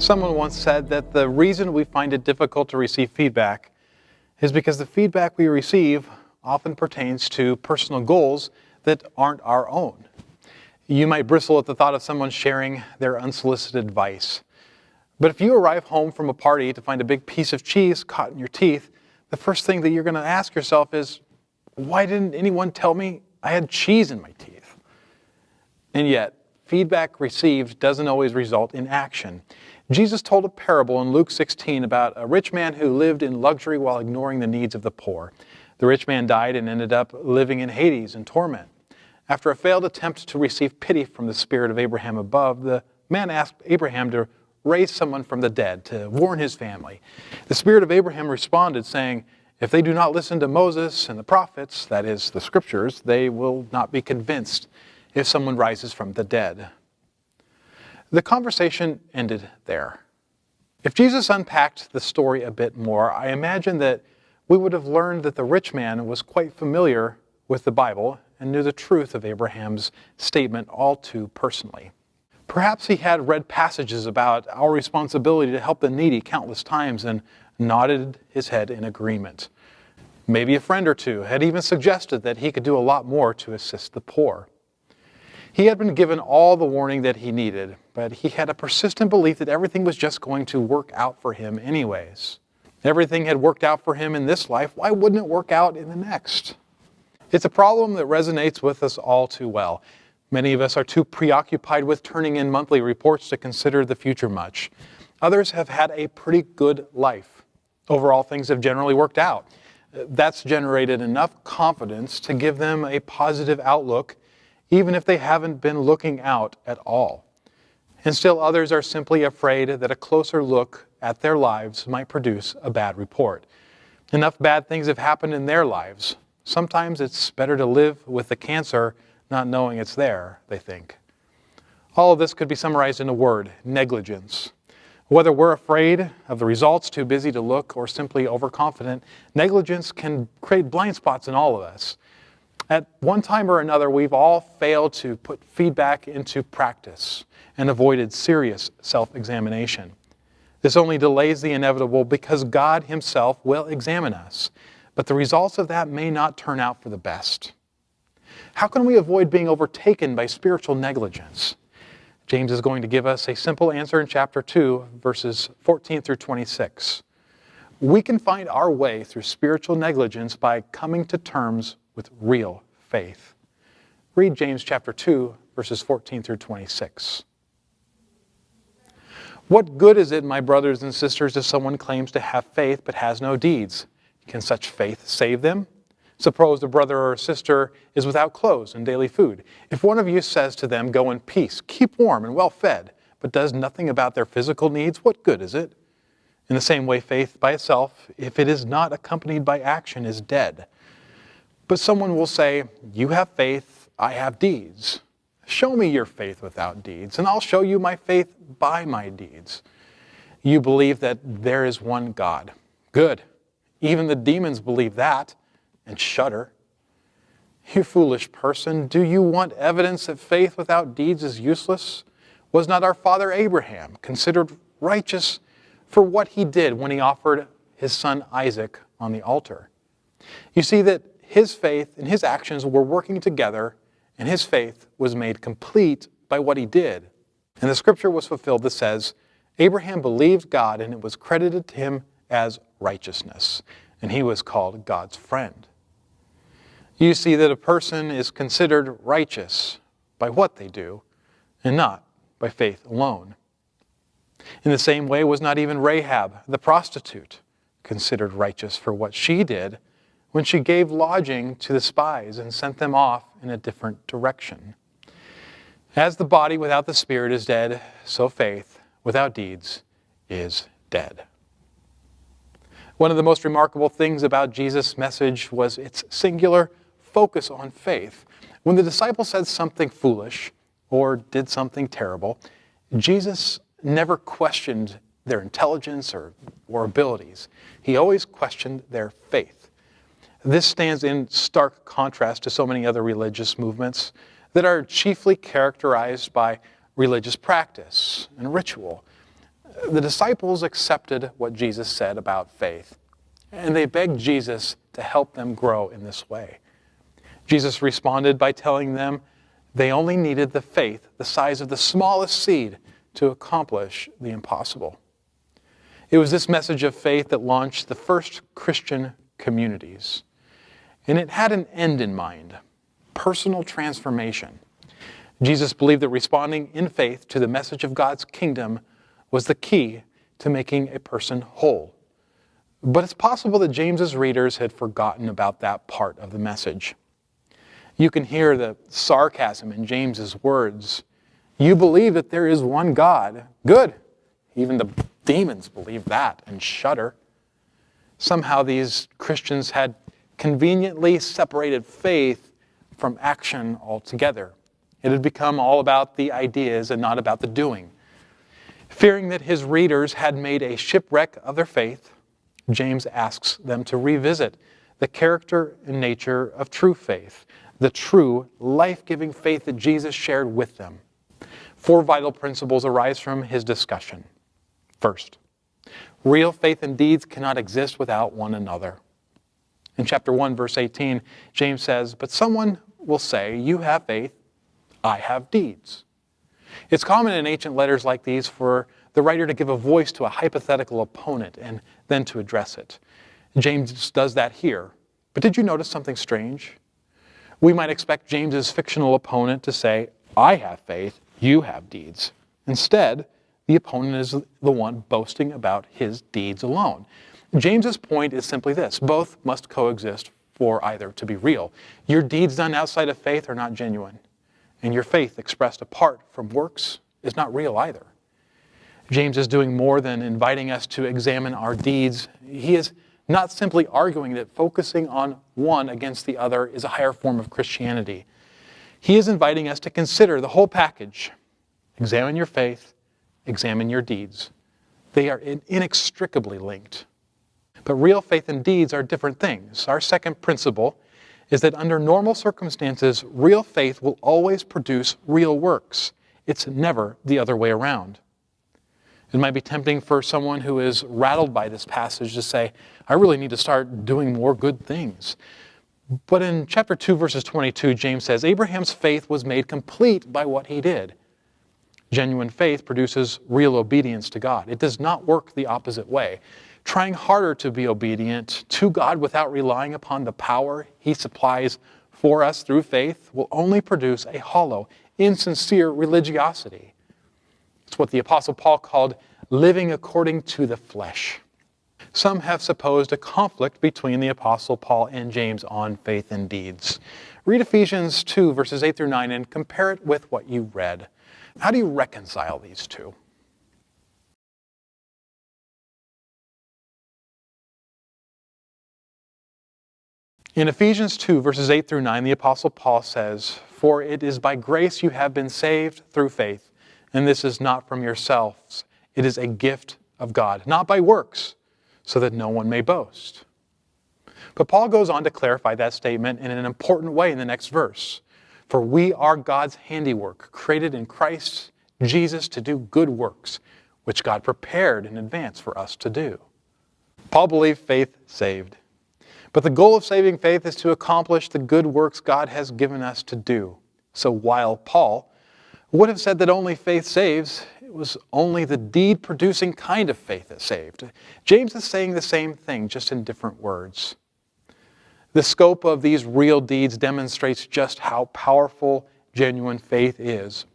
Someone once said that the reason we find it difficult to receive feedback is because the feedback we receive often pertains to personal goals that aren't our own. You might bristle at the thought of someone sharing their unsolicited advice. But if you arrive home from a party to find a big piece of cheese caught in your teeth, the first thing that you're going to ask yourself is, why didn't anyone tell me I had cheese in my teeth? And yet, feedback received doesn't always result in action. Jesus told a parable in Luke 16 about a rich man who lived in luxury while ignoring the needs of the poor. The rich man died and ended up living in Hades in torment. After a failed attempt to receive pity from the spirit of Abraham above, the man asked Abraham to raise someone from the dead to warn his family. The spirit of Abraham responded, saying, if they do not listen to Moses and the prophets, that is, the scriptures, they will not be convinced if someone rises from the dead. The conversation ended there. If Jesus unpacked the story a bit more, I imagine that we would have learned that the rich man was quite familiar with the Bible and knew the truth of Abraham's statement all too personally. Perhaps he had read passages about our responsibility to help the needy countless times and nodded his head in agreement. Maybe a friend or two had even suggested that he could do a lot more to assist the poor. He had been given all the warning that he needed, but he had a persistent belief that everything was just going to work out for him anyways. Everything had worked out for him in this life, why wouldn't it work out in the next? It's a problem that resonates with us all too well. Many of us are too preoccupied with turning in monthly reports to consider the future much. Others have had a pretty good life. Overall, things have generally worked out. That's generated enough confidence to give them a positive outlook, even if they haven't been looking out at all. And still others are simply afraid that a closer look at their lives might produce a bad report. Enough bad things have happened in their lives. Sometimes it's better to live with the cancer not knowing it's there, they think. All of this could be summarized in a word: negligence. Whether we're afraid of the results, too busy to look, or simply overconfident, negligence can create blind spots in all of us. At one time or another, we've all failed to put feedback into practice and avoided serious self-examination. This only delays the inevitable because God Himself will examine us, but the results of that may not turn out for the best. How can we avoid being overtaken by spiritual negligence? James is going to give us a simple answer in chapter 2, verses 14 through 26. We can find our way through spiritual negligence by coming to terms with real faith. Read James chapter 2, verses 14 through 26. What good is it, my brothers and sisters, if someone claims to have faith but has no deeds? Can such faith save them? Suppose a brother or a sister is without clothes and daily food. If one of you says to them, go in peace, keep warm and well fed, but does nothing about their physical needs, what good is it? In the same way, faith by itself, if it is not accompanied by action, is dead. But someone will say, you have faith, I have deeds. Show me your faith without deeds, and I'll show you my faith by my deeds. You believe that there is one God. Good. Even the demons believe that and shudder. You foolish person, do you want evidence that faith without deeds is useless? Was not our father Abraham considered righteous for what he did when he offered his son Isaac on the altar? You see that his faith and his actions were working together, and his faith was made complete by what he did. And the scripture was fulfilled that says, Abraham believed God, and it was credited to him as righteousness, and he was called God's friend. You see that a person is considered righteous by what they do, and not by faith alone. In the same way, was not even Rahab, the prostitute, considered righteous for what she did when she gave lodging to the spies and sent them off in a different direction. As the body without the spirit is dead, so faith without deeds is dead. One of the most remarkable things about Jesus' message was its singular focus on faith. When the disciples said something foolish or did something terrible, Jesus never questioned their intelligence or abilities. He always questioned their faith. This stands in stark contrast to so many other religious movements that are chiefly characterized by religious practice and ritual. The disciples accepted what Jesus said about faith, and they begged Jesus to help them grow in this way. Jesus responded by telling them they only needed the faith the size of the smallest seed to accomplish the impossible. It was this message of faith that launched the first Christian communities. And it had an end in mind, personal transformation. Jesus believed that responding in faith to the message of God's kingdom was the key to making a person whole. But it's possible that James's readers had forgotten about that part of the message. You can hear the sarcasm in James's words. You believe that there is one God. Good. Even the demons believe that and shudder. Somehow these Christians had conveniently separated faith from action altogether. It had become all about the ideas and not about the doing. Fearing that his readers had made a shipwreck of their faith, James asks them to revisit the character and nature of true faith, the true, life-giving faith that Jesus shared with them. 4 vital principles arise from his discussion. First, real faith and deeds cannot exist without one another. In chapter 1, verse 18, James says, "But someone will say, 'You have faith, I have deeds.'" It's common in ancient letters like these for the writer to give a voice to a hypothetical opponent and then to address it. James does that here. But did you notice something strange? We might expect James's fictional opponent to say, "I have faith, you have deeds." Instead, the opponent is the one boasting about his deeds alone. James's point is simply this: both must coexist for either to be real. Your deeds done outside of faith are not genuine, and your faith expressed apart from works is not real either. James is doing more than inviting us to examine our deeds. He is not simply arguing that focusing on one against the other is a higher form of Christianity. He is inviting us to consider the whole package. Examine your faith, examine your deeds. They are inextricably linked. But real faith and deeds are different things. Our second principle is that under normal circumstances, real faith will always produce real works. It's never the other way around. It might be tempting for someone who is rattled by this passage to say, "I really need to start doing more good things." But in chapter 2, verses 22, James says, Abraham's faith was made complete by what he did. Genuine faith produces real obedience to God. It does not work the opposite way. Trying harder to be obedient to God without relying upon the power he supplies for us through faith will only produce a hollow, insincere religiosity. It's what the Apostle Paul called living according to the flesh. Some have supposed a conflict between the Apostle Paul and James on faith and deeds. Read Ephesians 2, verses 8 through 9, and compare it with what you read. How do you reconcile these two? In Ephesians 2, verses 8 through 9, the Apostle Paul says, "For it is by grace you have been saved through faith, and this is not from yourselves. It is a gift of God, not by works, so that no one may boast." But Paul goes on to clarify that statement in an important way in the next verse. "For we are God's handiwork, created in Christ Jesus to do good works, which God prepared in advance for us to do." Paul believed faith saved. But the goal of saving faith is to accomplish the good works God has given us to do. So while Paul would have said that only faith saves, it was only the deed-producing kind of faith that saved. James is saying the same thing, just in different words. The scope of these real deeds demonstrates just how powerful genuine faith is.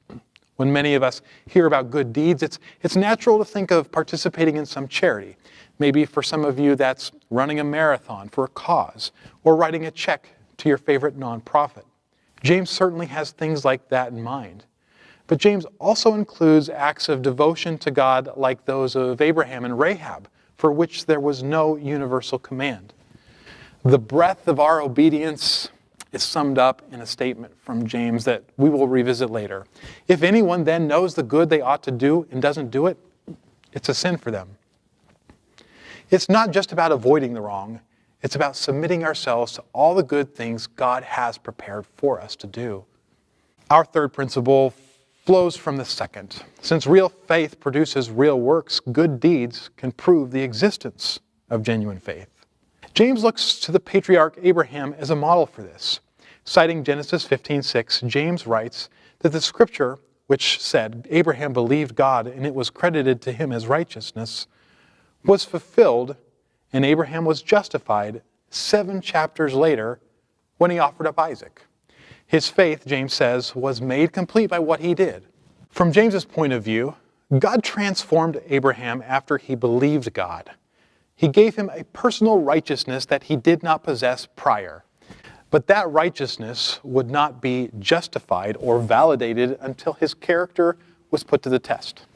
When many of us hear about good deeds, it's natural to think of participating in some charity. Maybe for some of you that's running a marathon for a cause or writing a check to your favorite nonprofit. James certainly has things like that in mind. But James also includes acts of devotion to God like those of Abraham and Rahab, for which there was no universal command. The breadth of our obedience is summed up in a statement from James that we will revisit later. If anyone then knows the good they ought to do and doesn't do it, it's a sin for them. It's not just about avoiding the wrong. It's about submitting ourselves to all the good things God has prepared for us to do. Our third principle flows from the second. Since real faith produces real works, good deeds can prove the existence of genuine faith. James looks to the patriarch Abraham as a model for this. Citing Genesis 15:6, James writes that the scripture, which said, Abraham believed God and it was credited to him as righteousness, was fulfilled, and Abraham was justified 7 chapters later when he offered up Isaac. His faith, James says, was made complete by what he did. From James's point of view, God transformed Abraham after he believed God. He gave him a personal righteousness that he did not possess prior. But that righteousness would not be justified or validated until his character was put to the test.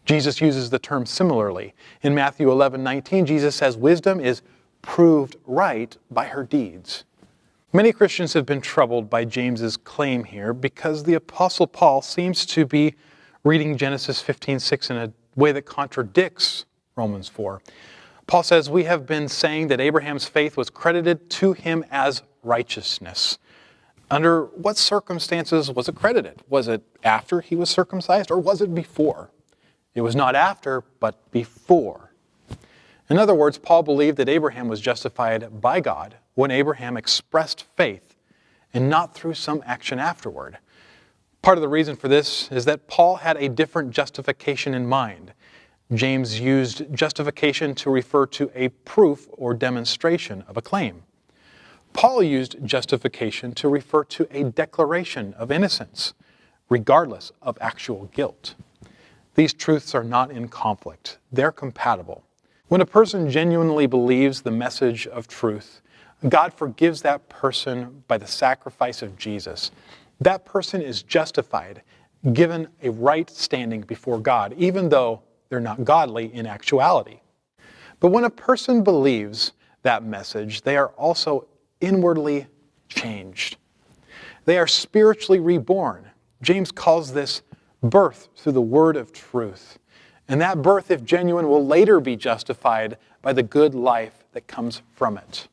Jesus uses the term similarly. In Matthew 11:19, Jesus says, wisdom is proved right by her deeds. Many Christians have been troubled by James's claim here because the Apostle Paul seems to be reading Genesis 15:6 in a way that contradicts Romans 4. Paul says, we have been saying that Abraham's faith was credited to him as righteousness. Under what circumstances was it credited? Was it after he was circumcised, or was it before? It was not after, but before. In other words, Paul believed that Abraham was justified by God when Abraham expressed faith and not through some action afterward. Part of the reason for this is that Paul had a different justification in mind. James used justification to refer to a proof or demonstration of a claim. Paul used justification to refer to a declaration of innocence, regardless of actual guilt. These truths are not in conflict. They're compatible. When a person genuinely believes the message of truth, God forgives that person by the sacrifice of Jesus. That person is justified, given a right standing before God, even though they're not godly in actuality. But when a person believes that message, they are also inwardly changed. They are spiritually reborn. James calls this birth through the word of truth. And that birth, if genuine, will later be justified by the good life that comes from it.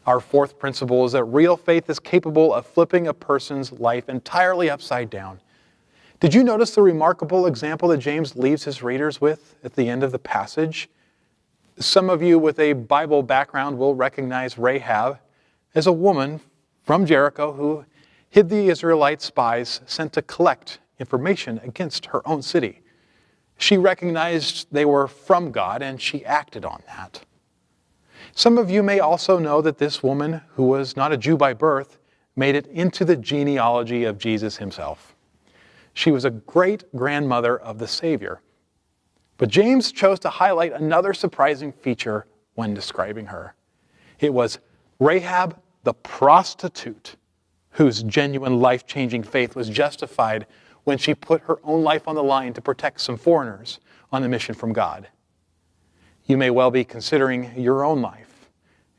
Our fourth principle is that real faith is capable of flipping a person's life entirely upside down. Did you notice the remarkable example that James leaves his readers with at the end of the passage? Some of you with a Bible background will recognize Rahab as a woman from Jericho who hid the Israelite spies sent to collect information against her own city. She recognized they were from God, and she acted on that. Some of you may also know that this woman, who was not a Jew by birth, made it into the genealogy of Jesus himself. She was a great-grandmother of the Savior. But James chose to highlight another surprising feature when describing her. It was Rahab the prostitute, whose genuine life-changing faith was justified when she put her own life on the line to protect some foreigners on a mission from God. You may well be considering your own life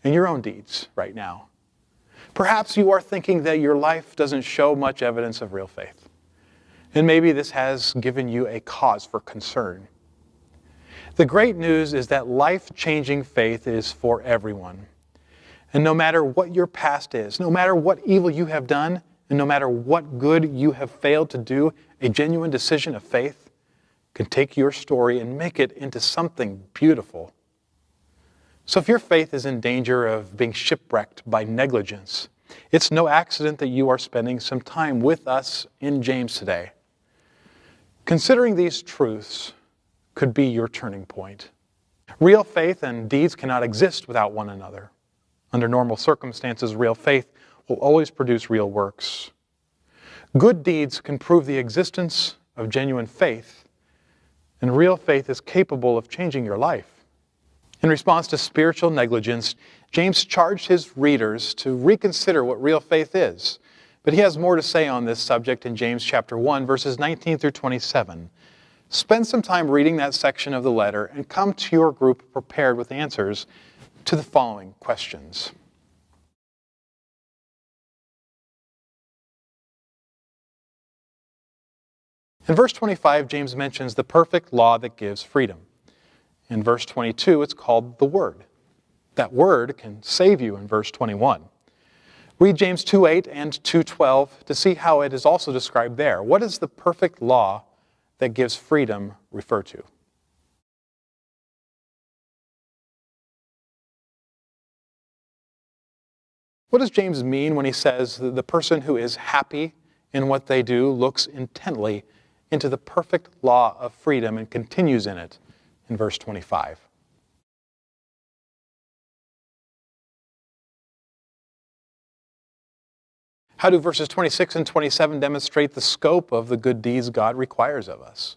and your own deeds right now. Perhaps you are thinking that your life doesn't show much evidence of real faith. And maybe this has given you a cause for concern. The great news is that life-changing faith is for everyone. And no matter what your past is, no matter what evil you have done, and no matter what good you have failed to do, a genuine decision of faith can take your story and make it into something beautiful. So if your faith is in danger of being shipwrecked by negligence, it's no accident that you are spending some time with us in James today. Considering these truths could be your turning point. Real faith and deeds cannot exist without one another. Under normal circumstances, real faith will always produce real works. Good deeds can prove the existence of genuine faith, and real faith is capable of changing your life. In response to spiritual negligence, James charged his readers to reconsider what real faith is. But he has more to say on this subject in James chapter 1, verses 19 through 27. Spend some time reading that section of the letter and come to your group prepared with answers to the following questions. In verse 25, James mentions the perfect law that gives freedom. In verse 22, it's called the Word. That Word can save you in verse 21. Read James 2:8 and 2:12 to see how it is also described there. What does the perfect law that gives freedom refer to? What does James mean when he says that the person who is happy in what they do looks intently into the perfect law of freedom and continues in it in verse 25? How do verses 26 and 27 demonstrate the scope of the good deeds God requires of us?